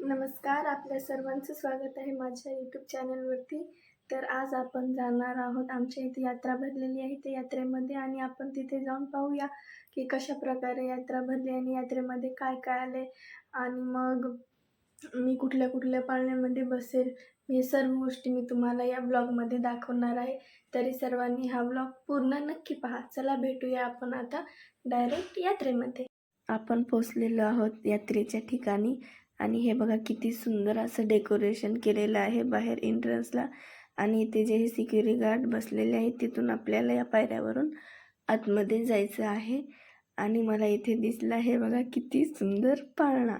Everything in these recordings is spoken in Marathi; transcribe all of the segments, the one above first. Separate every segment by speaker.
Speaker 1: नमस्कार, आपल्या सर्वांचं स्वागत आहे माझ्या यूट्यूब चॅनलवरती. तर आज आपण जाणार आहोत. आमच्या इथे यात्रा भरलेली आहे त्या यात्रेमध्ये आणि आपण तिथे जाऊन पाहूया की कशाप्रकारे यात्रा भरली आणि यात्रेमध्ये काय काय आले आणि मग मी कुठल्या कुठल्या पाळण्यामध्ये बसेल. हे सर्व गोष्टी मी तुम्हाला या ब्लॉगमध्ये दाखवणार आहे. तरी सर्वांनी हा ब्लॉग पूर्ण नक्की पहा. चला भेटूया आपण आता डायरेक्ट यात्रेमध्ये. आपण पोचलेलो आहोत यात्रेच्या ठिकाणी आणि हे बघा किती सुंदर असं डेकोरेशन केलेलं आहे बाहेर एंट्रन्सला. आणि इथे जे हे सिक्युरिटी गार्ड बसलेले आहेत तिथून आपल्याला या पायऱ्यावरून आतमध्ये जायचं आहे. आणि मला इथे दिसला हे बघा किती सुंदर पाळणा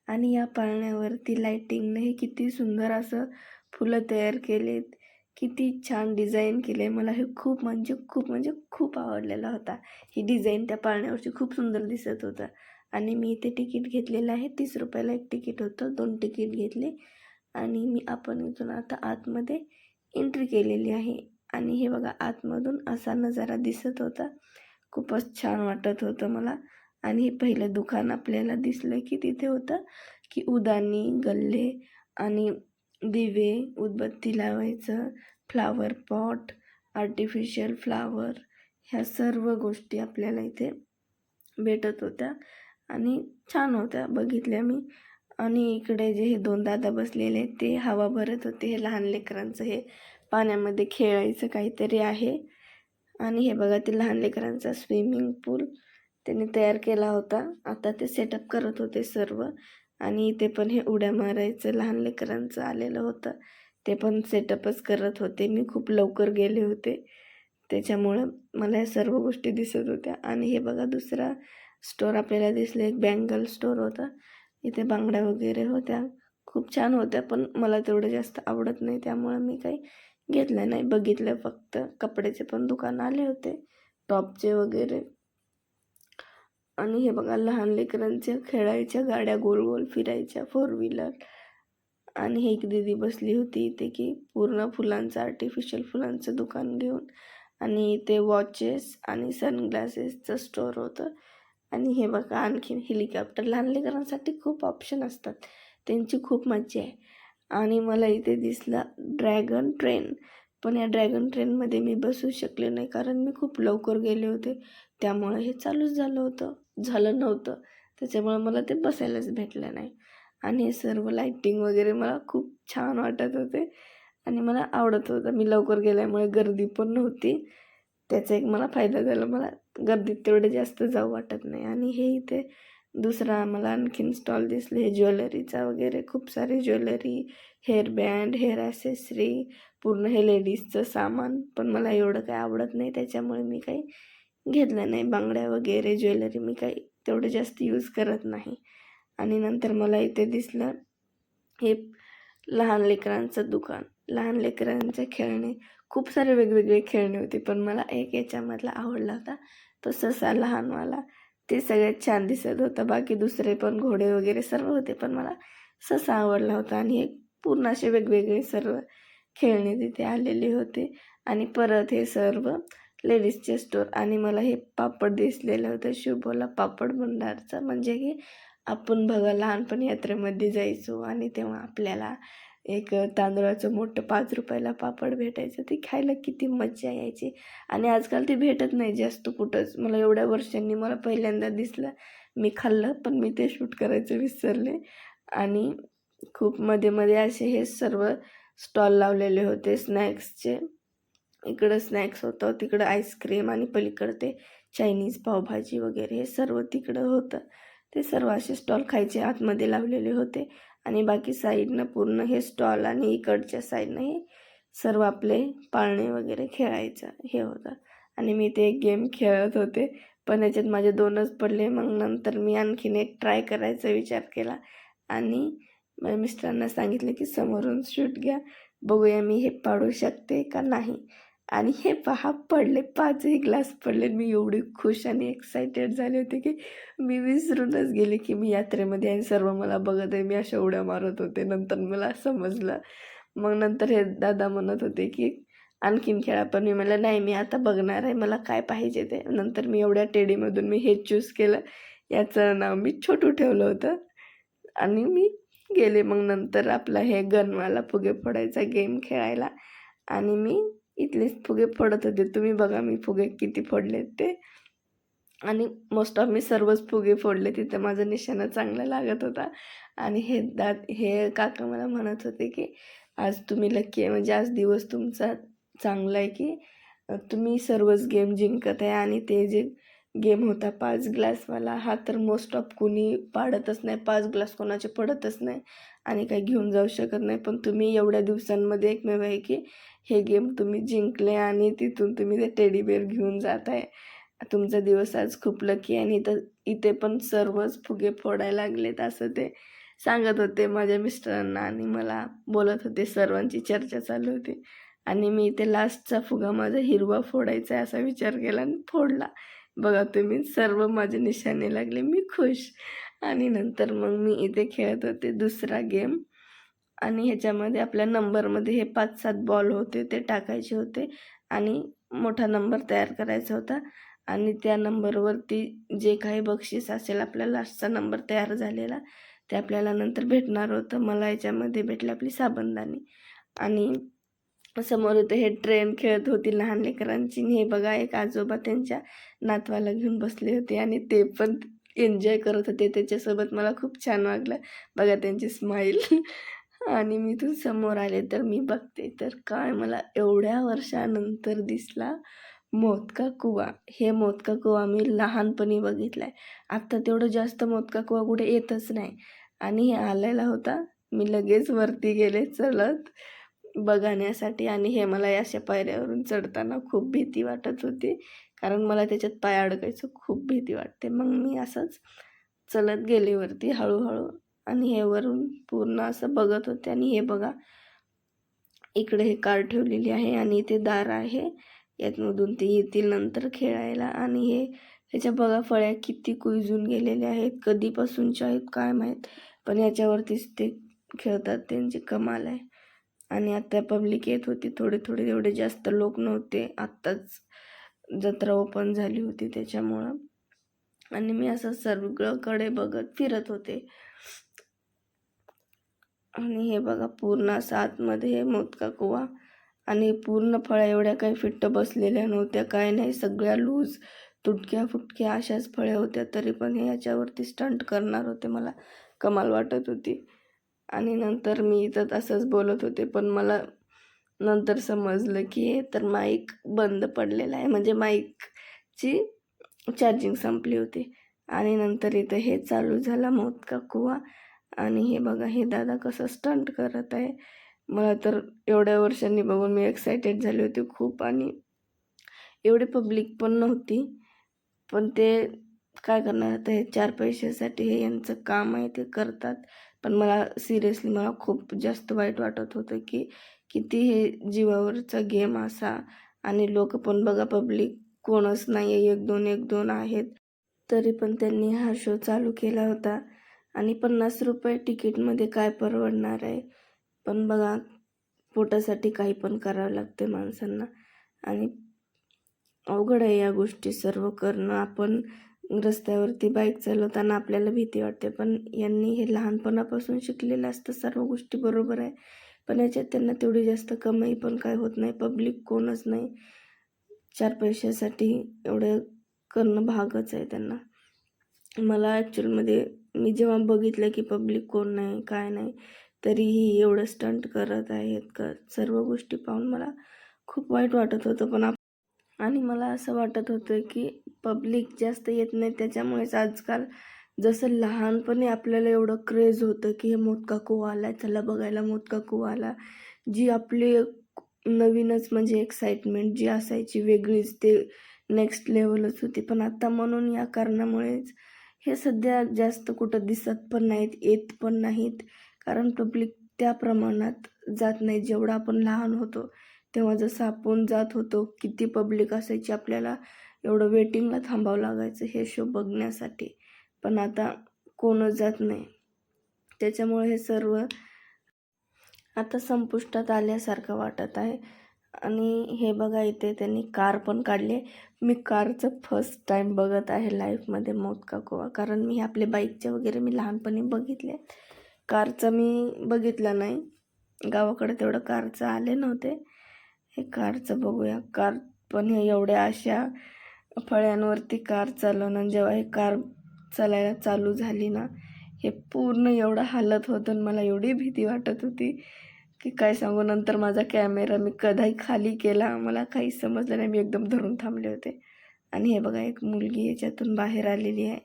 Speaker 1: आणि या पाळण्यावरती लाइटिंगने हे किती सुंदर असं फुलं तयार केलेत. किती छान डिझाईन केले. मला हे खूप आवडलेला होता. ही डिझाईन त्या पाळण्यावरची खूप सुंदर दिसत होतं. आणि मी इथे तिकीट घेतलेलं आहे. 30 रुपयाला एक तिकीट होतं. 2 तिकीट घेतले आणि आपण इथून आता आतमध्ये एंट्री केलेली आहे. आणि हे बघा आतमधून असा नजारा दिसत होता. खूपच छान वाटत होतं मला. आणि हे पहिलं दुकान आपल्याला दिसलं की तिथे होतं की उदानी, गल्ले आणि दिवे, उदबत्ती लावायचं, फ्लावर पॉट, आर्टिफिशियल फ्लावर, ह्या सर्व गोष्टी आपल्याला इथे भेटत होत्या आणि छान होत्या, बघितल्या मी. आणि इकडे जे हे 2 दादा बसलेले ते हवा भरत होते. हे लहान लेकरांचं हे पाण्यामध्ये खेळायचं काहीतरी आहे. आणि हे बघा ते लहान लेकरांचा स्विमिंग पूल त्यांनी तयार केला होता. आता ते सेटअप करत होते सर्व. आणि इथे पण हे उड्या मारायचं लहान लेकरांचं आलेलं होतं. ते पण सेटअपच करत होते. मी खूप लवकर गेले होते त्याच्यामुळं मला या सर्व गोष्टी दिसत होत्या. आणि हे बघा दुसरा स्टोर आपल्याला दिसलं, एक बँगल स्टोर होता. इथे बांगड्या वगैरे होत्या, खूप छान होत्या. पण मला तेवढं जास्त आवडत नाही त्यामुळं मी काही घेतलं नाही, बघितलं फक्त. कपड्याचे पण दुकान आले होते, टॉपचे वगैरे. आणि हे बघा लहान लेकरांच्या खेळायच्या गाड्या गोल गोल फिरायच्या, 4 व्हीलर. आणि हे एक दीदी बसली होती इथे की पूर्ण फुलांचं आर्टिफिशियल फुलांचं दुकान घेऊन. आणि इथे वॉचेस आणि सनग्लासेसचं स्टोर होतं. आणि हे बघा आणखीन हेलिकॉप्टर. लहान लेकरांसाठी खूप ऑप्शन असतात, त्यांची खूप मजा आहे. आणि मला इथे दिसला ड्रॅगन ट्रेन. पण या ड्रॅगन ट्रेनमध्ये मी बसू शकले नाही कारण मी खूप लवकर गेले होते. त्यामुळं हे चालूच झालं नव्हतं. त्याच्यामुळं मला ते बसायलाच भेटलं नाही. आणि हे सर्व लाईटिंग वगैरे मला खूप छान वाटत होते आणि मला आवडत होतं. मी लवकर गेल्यामुळे गर्दी पण नव्हती. त्याचा एक मला फायदा झाला. मला गर्दीत तेवढं जास्त जाऊ वाटत नाही. आणि हे इथे दुसरा मला आणखीन स्टॉल दिसले, हे ज्वेलरीचा वगैरे. खूप सारे jewellery, hair band, hair accessory, पूर्ण हे लेडीजचं सामान. पण मला एवढं काही आवडत नाही त्याच्यामुळे मी काही घेतलं नाही. बांगड्या वगैरे ज्वेलरी मी काही तेवढं जास्त यूज करत नाही. आणि नंतर मला इथे दिसलं हे लहान लेकरांचं दुकान. लहान लेकरांचे खेळणे, खूप सारे वेगवेगळे खेळणे होते. पण मला एक याच्यामधला आवडला होता, तो ससा लहानवाला. ते सगळ्यात छान दिसत होतं. बाकी दुसरे पण घोडे वगैरे सर्व होते, पण मला ससा आवडला होता. आणि एक पूर्ण असे वेगवेगळे सर्व खेळणे तिथे आलेले होते. आणि परत हे सर्व लेडीजचे स्टोर. आणि मला हे पापड दिसलेलं होतं, शुभोला पापड भंडारचं. म्हणजे की आपण बघा लहानपणी यात्रेमध्ये जायचो आणि तेव्हा आपल्याला एक तांदूळाचं मोठं 5 रुपयाला पापड भेटायचं. ते खायला किती मज्जा यायची. आणि आजकाल ते भेटत नाही जास्त कुठंच. मला एवढ्या वर्षांनी मला पहिल्यांदा दिसलं. मी खाल्लं पण मी ते शूट करायचं विसरले. आणि खूप मध्ये असे हे सर्व स्टॉल लावलेले होते स्नॅक्सचे. इकडं स्नॅक्स होतं, तिकडं आईस्क्रीम आणि पलीकडं ते चायनीज पावभाजी वगैरे हे सर्व तिकडं होतं. ते सर्व असे स्टॉल खायचे आतमध्ये लावलेले होते. आणि बाकी साईडनं पूर्ण हे स्टॉल आणि इकडच्या साईडनं हे सर्व आपले पाळणे वगैरे खेळायचं हे होतं. आणि मी ते एक गेम खेळत होते, पण याच्यात माझे 2च पडले. मग नंतर मी आणखीन एक ट्राय करायचा विचार केला आणि माझ्या मिस्टरांना सांगितलं की समोरून शूट घ्या, बघूया मी हे पाडू शकते का नाही. आणि हे पहा पडले, 5ही ग्लास पडले. मी एवढी खुश आणि एक्सायटेड झाले होते की मी विसरूनच गेले की मी यात्रेमध्ये आहे, सर्व मला बघत आहे. मी अशा उड्या मारत होते. नंतर मला समजलं. मग नंतर हे दादा म्हणत होते की आणखीन खेळा, पण मी म्हणलं नाही, मी आता बघणार आहे मला काय पाहिजे ते. नंतर मी एवढ्या टेडीमधून मी हे चूज केलं. याचं नाव मी छोटू ठेवलं होतं आणि मी गेले मग नंतर आपला हे गनवाला फुगे फोडायचा गेम खेळायला. आणि मी इथलेच फुगे फोडत होते. तुम्ही बघा मी फुगे किती फोडलेत ते. आणि मोस्ट ऑफ मी सर्वच फुगे फोडले. तिथं माझा निशाणा चांगला लागत होता. आणि हे काका मला म्हणत होते की आज तुम्ही लकी आहे, म्हणजे आज दिवस तुमचा चांगला आहे की तुम्ही सर्वच गेम जिंकत आहे. आणि ते जे गेम होता 5 ग्लासवाला, हा तर मोस्ट ऑफ कुणी पाडतच नाही. 5 ग्लास कोणाचे पडतच नाही आणि काही घेऊन जाऊ शकत नाही. पण तुम्ही एवढ्या दिवसांमध्ये एकमेव आहे की हे गेम तुम्ही जिंकले आणि तिथून तुम्ही ते टेडी बेअर घेऊन जात आहे. तुमचा दिवस आज खूप लकी आहे. आणि इथे पण सर्वच फुगे फोडायला लागलेत असं ते सांगत होते माझ्या मिस्टरांना. आणि मला बोलत होते, सर्वांची चर्चा चालू होती. आणि मी इथे लास्टचा फुगा माझा हिरवा फोडायचा आहे असा विचार केला आणि फोडला. बघा तुम्ही, सर्व माझे निशाणे लागले, मी खुश. आणि नंतर मग मी इथे खेळत होते दुसरा गेम. आणि ह्याच्यामध्ये आपल्या नंबरमध्ये हे 5-7 बॉल होते, ते टाकायचे होते आणि मोठा नंबर तयार करायचा होता. आणि त्या नंबरवरती जे काही बक्षीस असेल, आपला लास्टचा नंबर तयार झालेला, ते आपल्याला नंतर भेटणार होतं. मला याच्यामध्ये भेटली आपली साबणदाणी. आणि समोर इथे हे ट्रेन खेळत होती लहान लेकरांची. हे बघा एक आजोबा त्यांच्या नातवाला घेऊन बसले होते आणि ते पण एन्जॉय करत होते. त्याच्यासोबत मला खूप छान वाटलं. बघा त्यांची स्माईल. आणि मी इथून समोर आले तर मी बघते तर काय मला एवढ्या वर्षानंतर दिसला मोदका कुवा. हे मोदका कुवा मी लहानपणी बघितलाय. आता तेवढं जास्त मोदका कुवा कुठे येतच नाही. आणि हे आलेला होता. मी लगेच वरती गेले चढत बघण्यासाठी. आणि हे मला अशा पायऱ्यावरून चढताना खूप भीती वाटत होती, कारण मला त्याच्यात पाय अडकायचं खूप भीती वाटते. मग मी असंच चलत गेले वरती हळूहळू. आणि हे वरून पूर्ण असं बघत होते. आणि हे बघा इकडे हे कार ठेवलेली आहे आणि इथे दार आहे, यातमधून ते येतील नंतर खेळायला. आणि ह्याच्या बघा फळ्या किती कुजून गेलेल्या आहेत, कधीपासूनच्या आहेत काय माहीत, पण याच्यावरतीच ते खेळतात, त्यांची कमाल आहे. आणि आता पब्लिक येत होती थोडे थोडे, एवढे जास्त लोक नव्हते, आत्ताच जत्रा ओपन झाली होती त्याच्यामुळं. आणि मी असं सगळीकडे बघत फिरत होते. आणि हे बघा पूर्ण असं आतमध्ये हे मोदका कुवा. आणि पूर्ण फळ्या एवढ्या काही फिट्ट बसलेल्या नव्हत्या, काय नाही, सगळ्या लूज तुटक्या फुटक्या अशाच फळ्या होत्या. तरी पण हे याच्यावरती स्टंट करणार होते, मला कमाल वाटत होती. आणि नंतर मी इथं असंच बोलत होते, पण मला नंतर समजलं की हे तर माईक बंद पडलेला आहे, म्हणजे माईकची चार्जिंग संपली होती. आणि नंतर इथं हे चालू झाला मोदका कुवा. आणि हे बघा हे दादा कसं स्टंट करत आहे. मला तर एवढ्या वर्षांनी बघून मी एक्सायटेड झाली होती खूप. आणि एवढी पब्लिक पण नव्हती, पण ते काय करणार आता, हे 4 पैशासाठी हे यांचं काम आहे, ते करतात. पण मला सिरियसली मला खूप जास्त वाईट वाटत होतं की किती हे जीवावरचा गेम असा. आणि लोक पण बघा पब्लिक कोणच नाही आहे, 1-2 आहेत, तरी पण त्यांनी हा शो चालू केला होता. आणि 50 रुपये तिकीटमध्ये काय परवडणार आहे. पण बघा पोटासाठी काही पण करावं लागते माणसांना. आणि अवघड आहे या गोष्टी सर्व करणं. आपण रस्त्यावरती बाईक चालवताना आपल्याला भीती वाटते, पण यांनी हे लहानपणापासून शिकलेलं असतं सर्व गोष्टी, बरोबर आहे. पण याच्यात त्यांना तेवढी जास्त कमाई पण काय होत नाही, पब्लिक कोणच नाही. 4 पैशासाठी एवढं करणं भागच आहे त्यांना. मला ॲक्च्युअलमध्ये मी जेव्हा बघितलं की पब्लिक कोण नाही काय नाही, तरीही एवढं स्टंट करत आहेत का, सर्व गोष्टी पाहून मला खूप वाईट वाटत होतं. पण आणि मला असं वाटत होतं की पब्लिक जास्त येत नाही, त्याच्यामुळेच आजकाल जसं लहानपणी आपल्याला एवढं क्रेज होतं की हे मोदका कुवा आला, चला बघायला मोदका कुवा आला, जी आपली नवीनच म्हणजे एक्साइटमेंट जी असायची वेगळीच, ते नेक्स्ट लेवलच होती. पण आता म्हणून या कारणामुळेच हे सध्या जास्त कुठं दिसत पण नाहीत, येत पण नाहीत, कारण पब्लिक त्या प्रमाणात जात नाही. जेवढं आपण लहान होतो तेव्हा जसं आपण जात होतो, किती पब्लिक असायची, आपल्याला एवढं वेटिंगला थांबावं लागायचं हे शो बघण्यासाठी. पण आता कोणच जात नाही, त्याच्यामुळे हे सर्व आता संपुष्टात आल्यासारखं वाटत आहे. आणि हे बघा इथे त्यांनी कार पण काढली. मी कारचं फर्स्ट टाईम बघत आहे लाईफमध्ये मोदका कुवा, कारण मी आपले बाईकचे वगैरे मी लहानपणी बघितले, कारचं मी बघितलं नाही, गावाकडे तेवढं कारचं आले नव्हते. हे कारचं बघूया. कार पण हे एवढ्या अशा फळ्यांवरती कार चालवणं, जेव्हा हे कार चालायला चालू झाली ना, हे पूर्ण एवढं हालत होतं आणि मला एवढी भीती वाटत होती की काय सांगू. नंतर माझा कॅमेरा मी कधी खाली केला, मला काही समजलं नाही, मी एकदम धरून थांबले होते. आणि हे बघा, एक मुलगी याच्यातून बाहेर आलेली आहे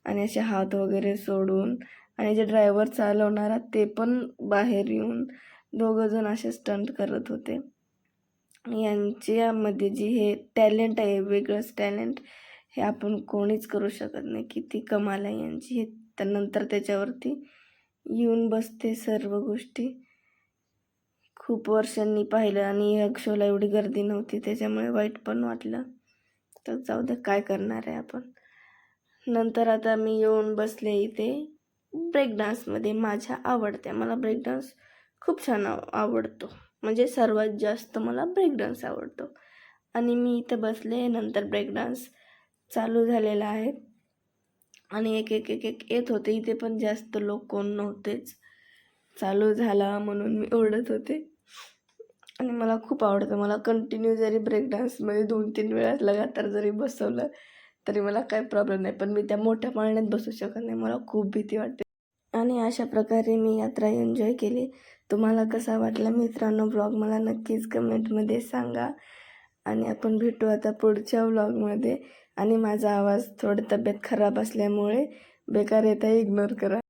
Speaker 1: आणि असे हात वगैरे सोडून, आणि जे ड्रायव्हर चालवणारा ते पण बाहेर येऊन दोघंजण असे स्टंट करत होते. यांच्यामध्ये जी हे टॅलेंट आहे, वेगळंच टॅलेंट, हे आपण कोणीच करू शकत नाही. किती कमाल आहे यांची. हे त्यानंतर त्याच्यावरती येऊन बसते सर्व गोष्टी. खूप वर्षांनी पाहिलं आणि या शोला एवढी गर्दी नव्हती, त्याच्यामुळे वाईट पण वाटलं. तर जाऊ दे, काय करणार आहे आपण. नंतर आता मी येऊन बसले इथे ब्रेक डान्समध्ये. माझ्या आवडत्या, मला ब्रेक डान्स खूप छान आवडतो. म्हणजे सर्वात जास्त मला ब्रेक डान्स आवडतो. आणि मी इथं बसले. नंतर ब्रेक डान्स चालू झालेला आहे आणि एक एक एक एक येत होते. इथे पण जास्त लोक कोण नव्हतेच. चालू झाला म्हणून मी ओरडत होते. आणि मला खूप आवडतं. मला कंटिन्यू जरी ब्रेक डान्समध्ये 2-3 वेळा लगातार जरी बसवलं तरी मला काही प्रॉब्लेम नाही. पण मी त्या मोठ्या पाळण्यात बसू शकत नाही, मला खूप भीती वाटते. आणि अशा प्रकारे मी यात्रा एन्जॉय केली. तुम्हाला कसा वाटला मित्रांनो व्लॉग, मला नक्कीच कमेंटमध्ये सांगा. आणि आपण भेटू आता पुढच्या व्लॉगमध्ये. आणि माझा आवाज, थोडं तब्येत खराब असल्यामुळे बेकार येता इग्नोर करा.